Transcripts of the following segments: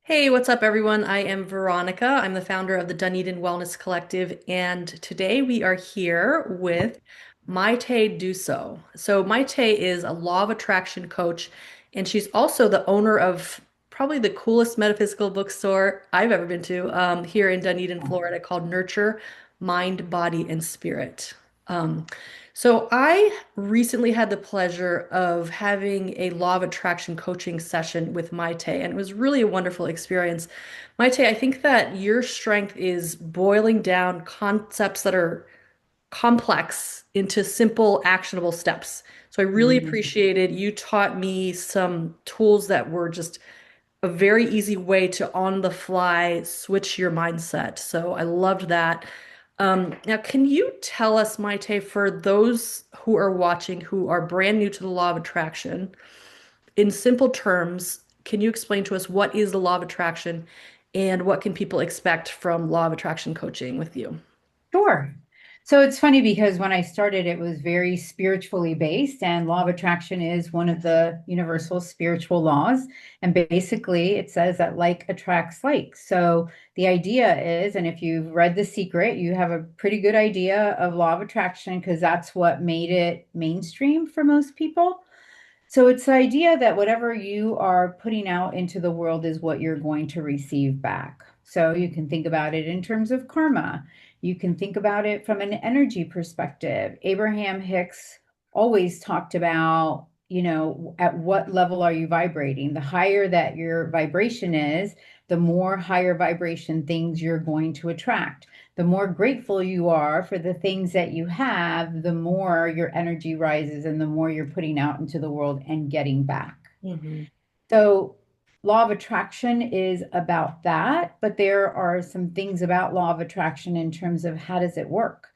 Hey, what's up, everyone? I am Veronica. I'm the founder of the Dunedin Wellness Collective, and today we are here with Maytte Dusseau. So, Maytte is a law of attraction coach, and she's also the owner of probably the coolest metaphysical bookstore I've ever been to here in Dunedin, Florida, called Nurture Mind, Body, and Spirit. Um, so I recently had the pleasure of having a law of attraction coaching session with Maytte, and it was really a wonderful experience. Maytte, I think that your strength is boiling down concepts that are complex into simple, actionable steps. So I really Mm. appreciated you taught me some tools that were just a very easy way to on the fly switch your mindset. So I loved that. Now, can you tell us, Maytte, for those who are watching who are brand new to the law of attraction, in simple terms, can you explain to us what is the law of attraction and what can people expect from law of attraction coaching with you? Sure. So it's funny because when I started, it was very spiritually based, and law of attraction is one of the universal spiritual laws. And basically, it says that like attracts like. So the idea is, and if you've read The Secret, you have a pretty good idea of law of attraction because that's what made it mainstream for most people. So it's the idea that whatever you are putting out into the world is what you're going to receive back. So you can think about it in terms of karma. You can think about it from an energy perspective. Abraham Hicks always talked about, at what level are you vibrating? The higher that your vibration is, the more higher vibration things you're going to attract. The more grateful you are for the things that you have, the more your energy rises and the more you're putting out into the world and getting back. Hmm. So, law of attraction is about that, but there are some things about law of attraction in terms of how does it work?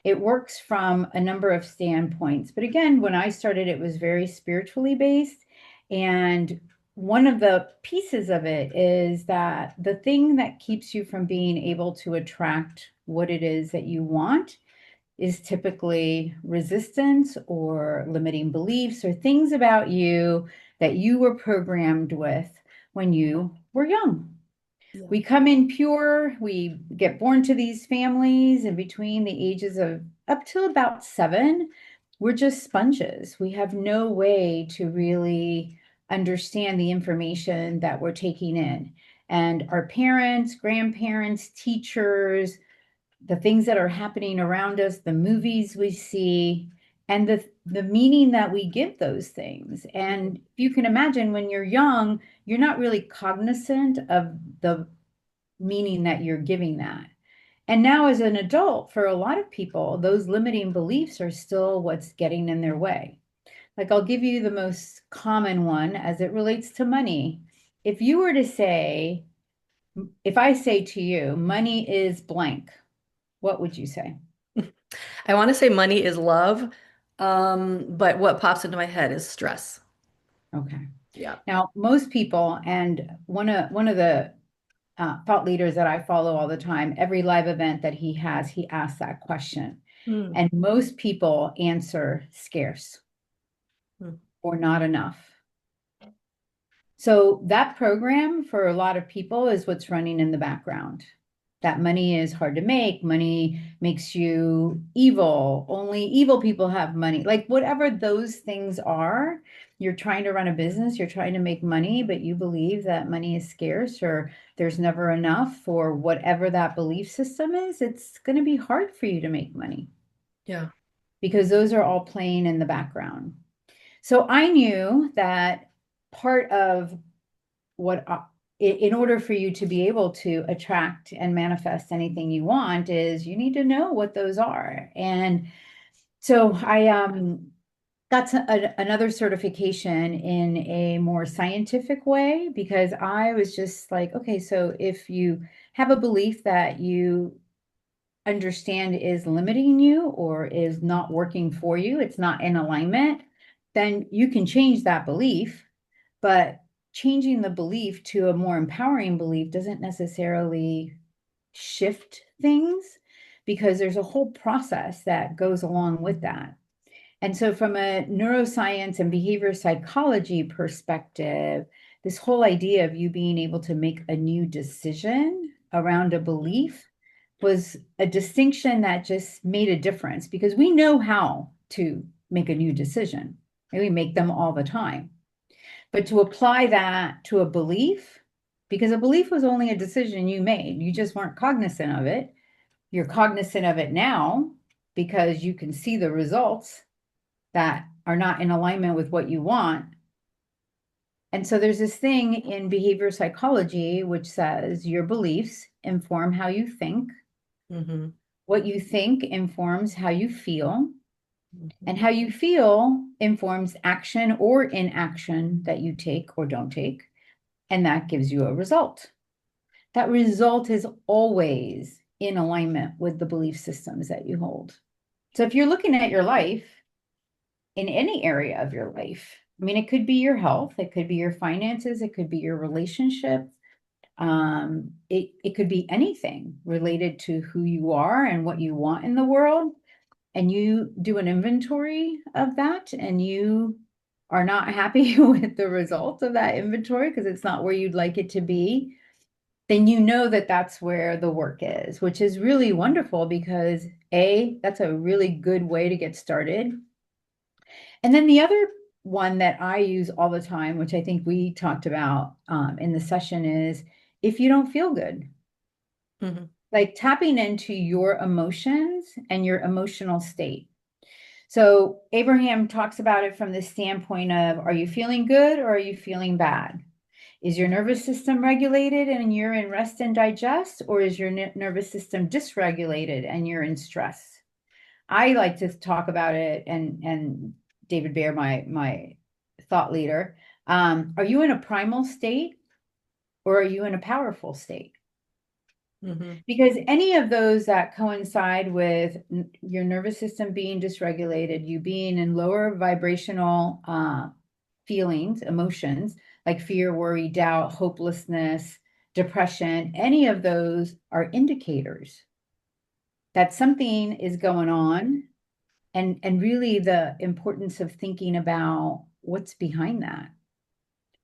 It works from a number of standpoints. But again, when I started, it was very spiritually based. And one of the pieces of it is that the thing that keeps you from being able to attract what it is that you want is typically resistance or limiting beliefs or things about you that you were programmed with when you were young. Yeah. We come in pure, we get born to these families, and between the ages of up to about 7, we're just sponges. We have no way to really understand the information that we're taking in. And our parents, grandparents, teachers, the things that are happening around us, the movies we see, and the meaning that we give those things. And you can imagine when you're young, you're not really cognizant of the meaning that you're giving that. And now, as an adult, for a lot of people, those limiting beliefs are still what's getting in their way. Like, I'll give you the most common one as it relates to money. If you were to say, if I say to you, money is blank, what would you say? I want to say money is love, but what pops into my head is stress. Okay. Yeah. Now, most people, and one of the thought leaders that I follow all the time, every live event that he has, he asks that question. Mm. And most people answer scarce Mm. or not enough. So that program for a lot of people is what's running in the background. That money is hard to make. Money makes you evil. Only evil people have money. Like whatever those things are, you're trying to run a business, you're trying to make money, but you believe that money is scarce or there's never enough for whatever that belief system is, it's going to be hard for you to make money Yeah. because those are all playing in the background. So I knew that part of what in order for you to be able to attract and manifest anything you want is you need to know what those are. And so I got another certification in a more scientific way because I was just like, okay, so if you have a belief that you understand is limiting you or is not working for you, it's not in alignment, then you can change that belief. But changing the belief to a more empowering belief doesn't necessarily shift things because there's a whole process that goes along with that. And so, from a neuroscience and behavior psychology perspective, this whole idea of you being able to make a new decision around a belief was a distinction that just made a difference because we know how to make a new decision and we make them all the time. But to apply that to a belief, because a belief was only a decision you made, you just weren't cognizant of it. You're cognizant of it now because you can see the results that are not in alignment with what you want. And so there's this thing in behavior psychology which says your beliefs inform how you think, Mm-hmm. what you think informs how you feel, and Mm-hmm. how you feel informs action or inaction that you take or don't take. And that gives you a result. That result is always in alignment with the belief systems that you hold. So if you're looking at your life in any area of your life, I mean, it could be your health, it could be your finances, it could be your relationship. It could be anything related to who you are and what you want in the world. And you do an inventory of that and you are not happy with the results of that inventory because it's not where you'd like it to be, then you know that that's where the work is, which is really wonderful because that's a really good way to get started. And then the other one that I use all the time, which I think we talked about in the session, is if you don't feel good, Mm-hmm. like tapping into your emotions and your emotional state. So Abraham talks about it from the standpoint of, are you feeling good or are you feeling bad? Is your nervous system regulated and you're in rest and digest, or is your nervous system dysregulated and you're in stress? I like to talk about it, and David Bear, my thought leader, are you in a primal state or are you in a powerful state? Mm-hmm. Because any of those that coincide with your nervous system being dysregulated, you being in lower vibrational feelings, emotions like fear, worry, doubt, hopelessness, depression, any of those are indicators that something is going on, and really the importance of thinking about what's behind that.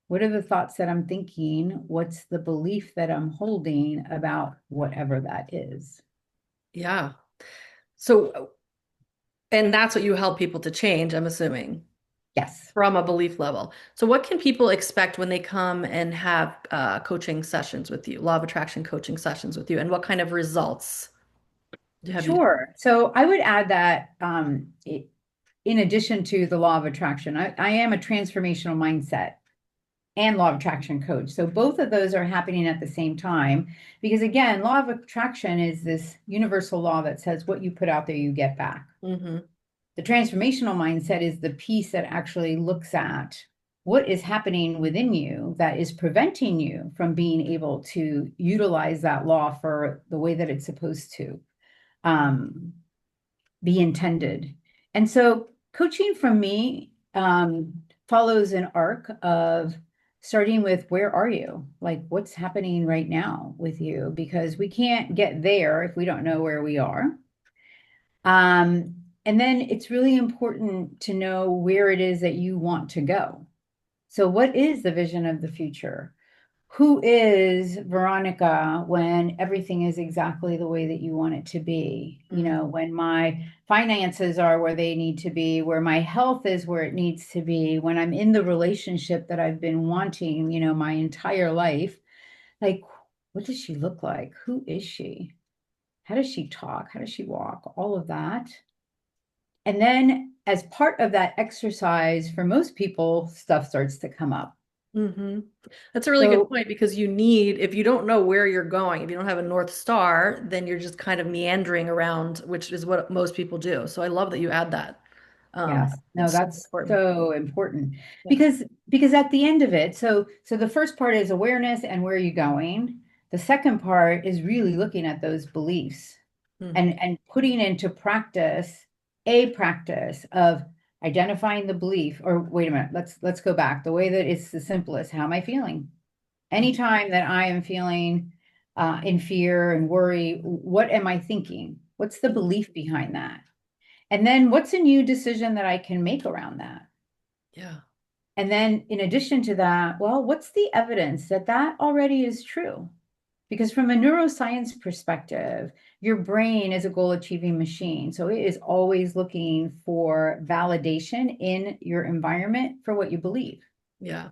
What are the thoughts that I'm thinking? What's the belief that I'm holding about whatever that is? Yeah. So, and that's what you help people to change, I'm assuming, Yes. from a belief level. So, what can people expect when they come and have coaching sessions with you, law of attraction coaching sessions with you, and what kind of results have you? Sure. So I would add that in addition to the law of attraction, I am a transformational mindset and law of attraction coach. So both of those are happening at the same time because, again, law of attraction is this universal law that says what you put out there, you get back. Mm-hmm. The transformational mindset is the piece that actually looks at what is happening within you that is preventing you from being able to utilize that law for the way that it's supposed to be intended. And so coaching from me follows an arc of starting with where are you? Like what's happening right now with you? Because we can't get there if we don't know where we are. And then it's really important to know where it is that you want to go. So, what is the vision of the future? Who is Veronica when everything is exactly the way that you want it to be? You Mm-hmm. know, when my finances are where they need to be, where my health is where it needs to be, when I'm in the relationship that I've been wanting, my entire life. Like, what does she look like? Who is she? How does she talk? How does she walk? All of that. And then, as part of that exercise, for most people, stuff starts to come up. Mm-hmm. That's a really good So, point because if you don't know where you're going, if you don't have a North Star, then you're just kind of meandering around, which is what most people do. So I love that you add that. yes, no, It's so that's important. so important Yeah. because at the end of it, so the first part is awareness and where are you going. The second part is really looking at those beliefs Mm-hmm. and putting into practice a practice of identifying the belief. Or wait a minute, let's go back. The way that it's the simplest, how am I feeling? Anytime that I am feeling in fear and worry, what am I thinking? What's the belief behind that? And then what's a new decision that I can make around that? Yeah. And then in addition to that, well, what's the evidence that that already is true? Because from a neuroscience perspective, your brain is a goal achieving machine. So it is always looking for validation in your environment for what you believe. Yeah.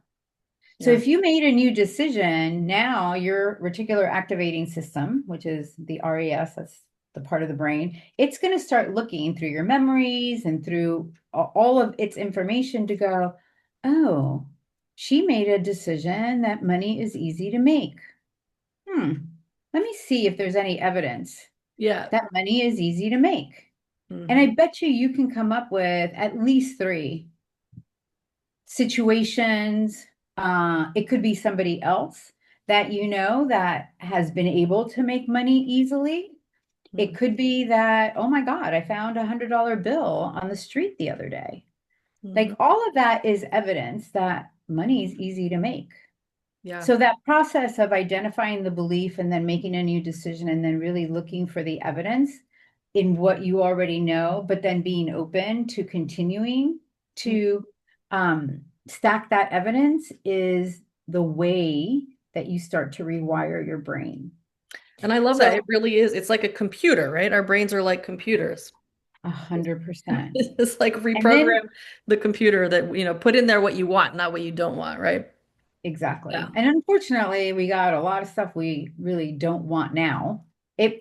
So Yeah. if you made a new decision, now your reticular activating system, which is the RES, that's the part of the brain, it's going to start looking through your memories and through all of its information to go, oh, she made a decision that money is easy to make. Hmm, let me see if there's any evidence Yeah. that money is easy to make. And I Hmm. bet you can come up with at least three situations. It could be somebody else that you know that has been able to make money easily. It could be that, oh my God, I found $100 bill on the street the other day. Hmm. Like all of that is evidence that money is easy to make. Yeah. So that process of identifying the belief and then making a new decision and then really looking for the evidence in what you already know, but then being open to continuing to stack that evidence is the way that you start to rewire your brain. And I love that. It So really is. It's like a computer, right? Our brains are like computers. 100%. It's like And then reprogram the computer that, put in there what you want, not what you don't want, right? Yeah. exactly. And unfortunately, we got a lot of stuff we really don't want now. It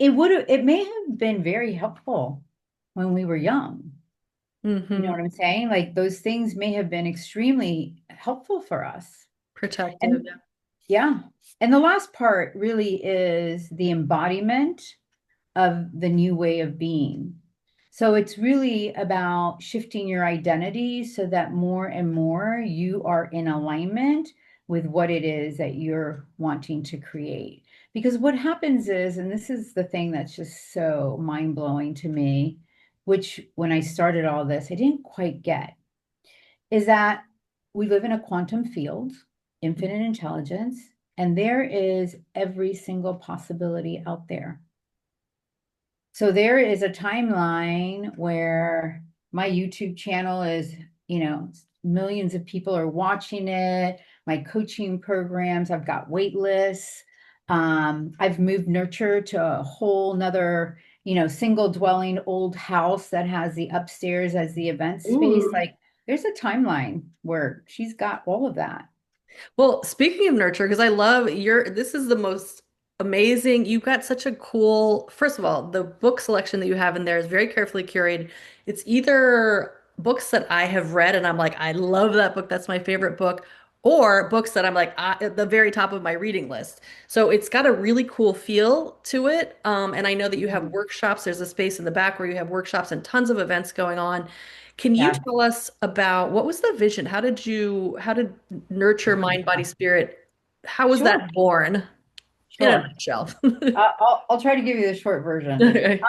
may have been very helpful when we were young. You know Hmm. what I'm saying? Like those things may have been extremely helpful for us. Protective. And yeah. And the last part really is the embodiment of the new way of being. So it's really about shifting your identity so that more and more you are in alignment with what it is that you're wanting to create. Because what happens is, and this is the thing that's just so mind blowing to me, which when I started all this, I didn't quite get, is that we live in a quantum field, infinite intelligence, and there is every single possibility out there. So there is a timeline where my YouTube channel is, millions of people are watching it. My coaching programs, I've got wait lists. I've moved nurture to a whole nother, single dwelling old house that has the upstairs as the event space. Ooh. Like there's a timeline where she's got all of that. Well, speaking of nurture, because I love this is the most amazing. You've got such a cool, first of all, the book selection that you have in there is very carefully curated. It's either books that I have read and I'm like, I love that book. That's my favorite book. Or books that I'm like at the very top of my reading list. So it's got a really cool feel to it. And I know that you have Mhm. workshops. There's a space in the back where you have workshops and tons of events going on. Can you Yeah, tell us about what was the vision? How did nurture mind, body, spirit? How was sure, that born in a sure. nutshell? I'll try to give you the short version. Okay.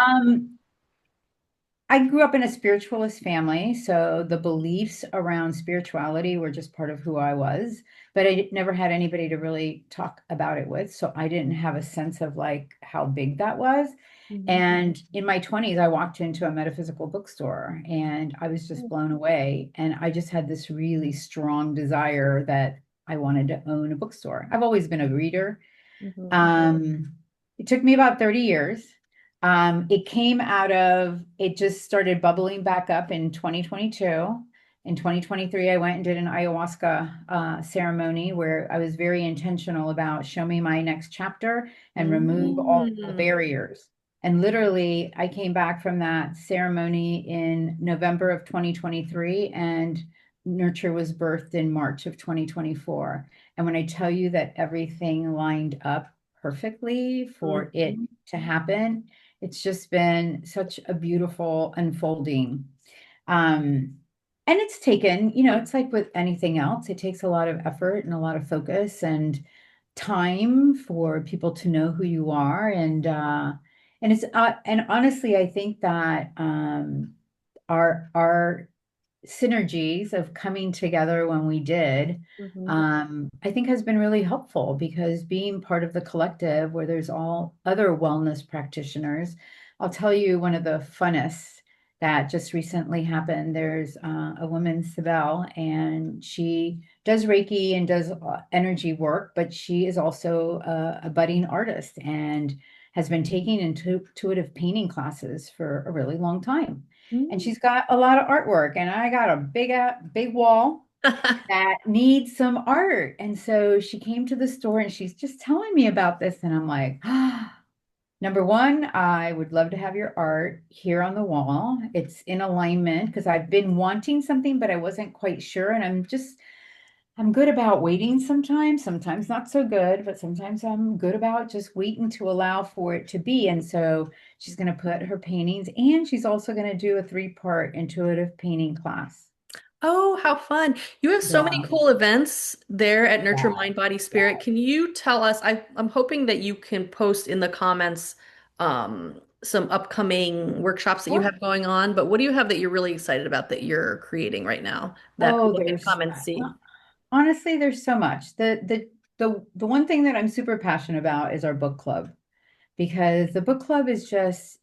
I grew up in a spiritualist family, so the beliefs around spirituality were just part of who I was, but I never had anybody to really talk about it with, so I didn't have a sense of like how big that was. Mhm. And in my 20s, I walked into a metaphysical bookstore and I was just blown away. And I just had this really strong desire that I wanted to own a bookstore. I've always been a reader. Mhm. Um, it took me about 30 years. It came out of, it just started bubbling back up in 2022. In 2023, I went and did an ayahuasca ceremony where I was very intentional about show me my next chapter and remove all Mm. barriers. And literally, I came back from that ceremony in November of 2023, and Nurture was birthed in March of 2024. And when I tell you that everything lined up perfectly for it Mhm. to happen, it's just been such a beautiful unfolding. Um, and it's taken, it's like with anything else, it takes a lot of effort and a lot of focus and time for people to know who you are. And honestly, I think that our synergies of coming together when we did, Mhm. I think has been really helpful because being part of the collective where there's all other wellness practitioners, I'll tell you one of the funnest. that just recently happened. There's a woman, Sibel, and she does Reiki and does energy work, but she is also a budding artist and has been taking intuitive painting classes for a really long time. And Mm. she's got a lot of artwork, and I got a big wall that needs some art. And so she came to the store and she's just telling me about this. And I'm like, ah, number one, I would love to have your art here on the wall. It's in alignment because I've been wanting something, but I wasn't quite sure. And I'm good about waiting sometimes, sometimes not so good, but sometimes I'm good about just waiting to allow for it to be. And so she's going to put her paintings and she's also going to do a three-part intuitive painting class. Oh, how fun. You have so many Yeah. cool events there at Nurture Yeah. Mind, Body, Yeah. Spirit. Can you tell us? I'm hoping that you can post in the comments some upcoming workshops that you Sure. have going on, but what do you have that you're really excited about that you're creating right now that Oh, people can there's come and see? honestly, there's so much. The one thing that I'm super passionate about is our book club because the book club is just,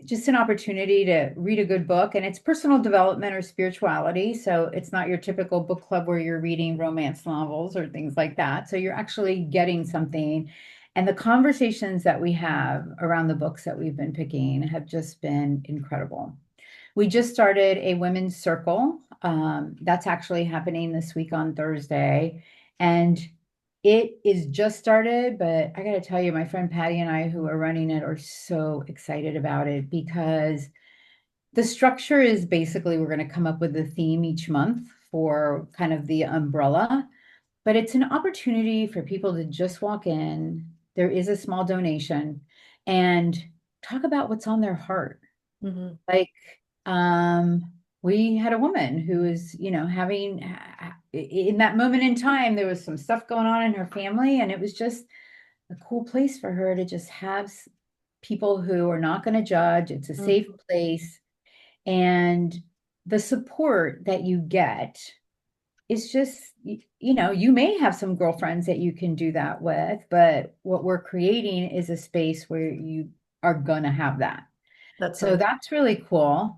just an opportunity to read a good book and it's personal development or spirituality. So it's not your typical book club where you're reading romance novels or things like that. So you're actually getting something. And the conversations that we have around the books that we've been picking have just been incredible. We just started a women's circle. That's actually happening this week on Thursday. And it is just started, but I got to tell you, my friend Patty and I, who are running it, are so excited about it because the structure is basically we're going to come up with a theme each month for kind of the umbrella, but it's an opportunity for people to just walk in. There is a small donation and talk about what's on their heart. Hmm. Like, um, we had a woman who was, having in that moment in time, there was some stuff going on in her family, and it was just a cool place for her to just have people who are not going to judge. It's a safe place, and the support that you get is just, you may have some girlfriends that you can do that with, but what we're creating is a space where you are going to have that. That's So amazing. that's really cool.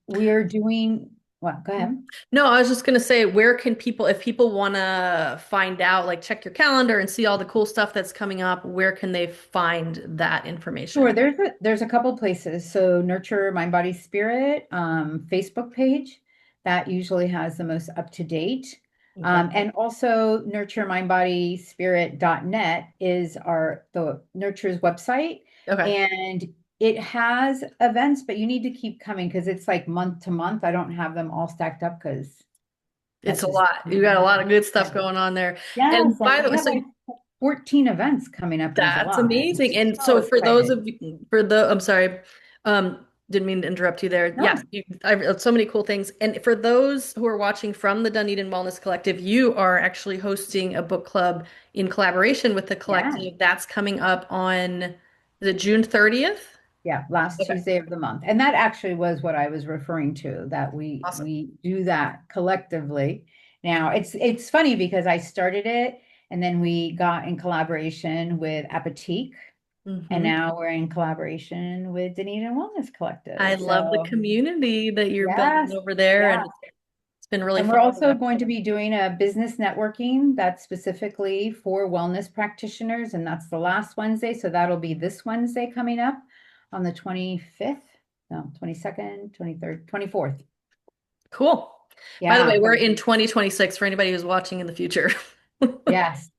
We're doing what? Go ahead. No, I was just gonna say, where can people, if people want to find out, like check your calendar and see all the cool stuff that's coming up, where can they find that Sure, information? there's a couple places. So Nurture Mind Body Spirit Facebook page that usually has the most up to date. Okay. And also nurturemindbodyspirit.net is the Nurture's website. Okay. And it has events, but you need to keep coming because it's like month to month. I don't have them all stacked up because It's that's a just lot. You got a lot of good yeah. stuff going on there. Yes, And and by the we way, have so like 14 events coming up in that's July. I'm amazing. And so so for those excited. of you, I'm sorry, didn't mean to interrupt you there. Yes, No, I've so many cool things. And for those who are watching from the Dunedin Wellness Collective, you are actually hosting a book club in collaboration with the yeah, collective. That's coming up on the June 30th. yeah, last Okay. Tuesday of the month. And that actually was what I was referring to, that we Awesome. we do that collectively. Now, it's funny because I started it and then we got in collaboration with Appetique, and Hmm. now we're in collaboration with Dunedin Wellness I Collective. love the So, community that you're building yes, over there, yeah. and it's been really And we're fun to also watch. going to be doing a business networking that's specifically for wellness practitioners, and that's the last Wednesday. So that'll be this Wednesday coming up on the 25th, no, 22nd, 23rd, 24th. Cool. By the way, Yeah, we're in 2026 for anybody who's watching in the future. yes,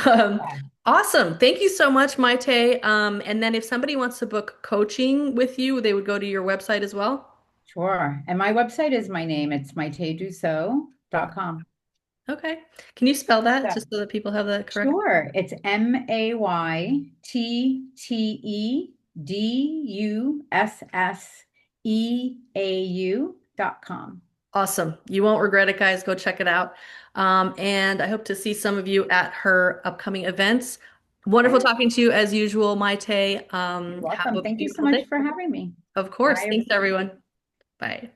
Um, yeah, awesome. Thank you so much, Maytte. And then if somebody wants to book coaching with you, they would go to your website as well. sure. And my website is my name. It's mayttedusseau.com. Okay. Can you spell that So, just so that people have that correct? sure. It's MaytteDusseau.com. Awesome. You won't regret it, guys. Go check it out. And I hope to see some of you at her upcoming events. Wonderful Okay. talking to you as usual, Maytte. You're Have welcome. a Thank you so beautiful much day. for having me. Of course. Bye, Thanks, everybody. everyone. Bye.